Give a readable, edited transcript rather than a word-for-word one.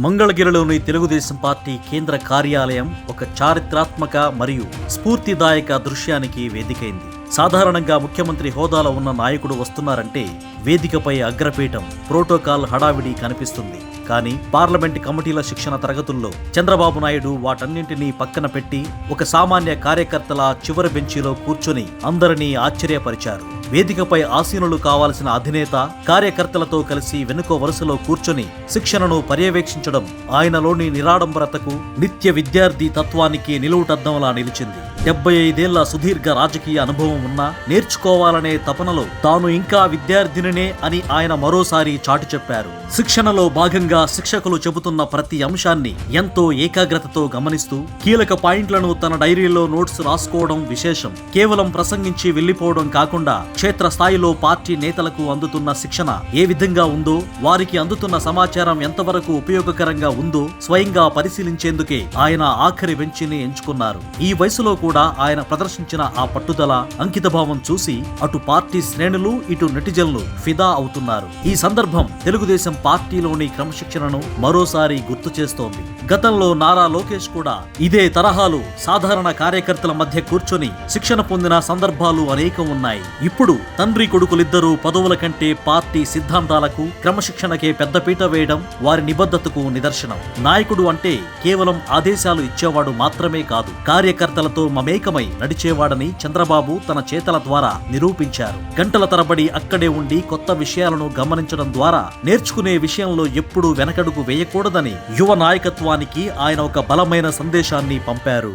మంగళగిరిలోని తెలుగుదేశం పార్టీ కేంద్ర కార్యాలయం ఒక చారిత్రాత్మక మరియు స్ఫూర్తిదాయక దృశ్యానికి వేదికైంది. సాధారణంగా ముఖ్యమంత్రి హోదాలో ఉన్న నాయకుడు వస్తున్నారంటే వేదికపై అగ్రపీఠం, ప్రోటోకాల్ హడావిడి కనిపిస్తుంది. కానీ పార్లమెంట్ కమిటీల శిక్షణ తరగతుల్లో చంద్రబాబు నాయుడు వాటన్నింటినీ పక్కన పెట్టి ఒక సామాన్య కార్యకర్తల చివరి బెంచీలో కూర్చొని అందరినీ ఆశ్చర్యపరిచారు. వేదికపై ఆసీనులు కావాల్సిన అధినేత కార్యకర్తలతో కలిసి వెనుక వరుసలో కూర్చొని శిక్షణను పర్యవేక్షించడం ఆయనలోని నిరాడంబరతకు, నిత్య విద్యార్థి తత్వానికి నిలువుటద్దంలా నిలిచింది. 75 ఏళ్ల సుదీర్ఘ రాజకీయ అనుభవం ఉన్నా నేర్చుకోవాలనే తపనలో తాను ఇంకా విద్యార్థినినే అని ఆయన మరోసారి చాటి చెప్పారు. శిక్షణలో భాగంగా శిక్షకులు చెబుతున్న ప్రతి అంశాన్ని ఎంతో ఏకాగ్రతతో గమనిస్తూ కీలక పాయింట్లను తన డైరీలో నోట్స్ రాసుకోవడం విశేషం. కేవలం ప్రసంగించి వెళ్లిపోవడం కాకుండా క్షేత్రస్థాయిలో పార్టీ నేతలకు అందుతున్న శిక్షణ ఏ విధంగా ఉందో, వారికి అందుతున్న సమాచారం ఎంతవరకు ఉపయోగకరంగా ఉందో స్వయంగా పరిశీలించేందుకే ఆయన ఆఖరి బెంచిని ఎంచుకున్నారు. ఈ వయసులో కూడా ఆయన ప్రదర్శించిన ఆ పట్టుదల, అంకితభావం చూసి అటు పార్టీ శ్రేణులు, ఇటు నెటిజన్లు ఫిదా అవుతున్నారు. ఈ సందర్భం తెలుగుదేశం పార్టీలోని క్రమశిక్షణను మరోసారి గుర్తు చేస్తోంది. గతంలో నారా లోకేష్ కూడా ఇదే తరహాలో సాధారణ కార్యకర్తల మధ్య కూర్చొని శిక్షణ పొందిన సందర్భాలు అనేకం ఉన్నాయి. ఇప్పుడు తండ్రి కొడుకులిద్దరూ పదవుల కంటే పార్టీ సిద్ధాంతాలకు, క్రమశిక్షణకే పెద్దపీట వేయడం వారి నిబద్ధతకు నిదర్శనం. నాయకుడు అంటే కేవలం ఆదేశాలు ఇచ్చేవాడు మాత్రమే కాదు, కార్యకర్తలతో మమేకమై నడిచేవాడని చంద్రబాబు తన చేతల ద్వారా నిరూపించారు. గంటల తరబడి అక్కడే ఉండి కొత్త విషయాలను గమనించడం ద్వారా నేర్చుకునే విషయంలో ఎప్పుడూ వెనకడుగు వేయకూడదని యువ నాయకత్వానికి ఆయన ఒక బలమైన సందేశాన్ని పంపారు.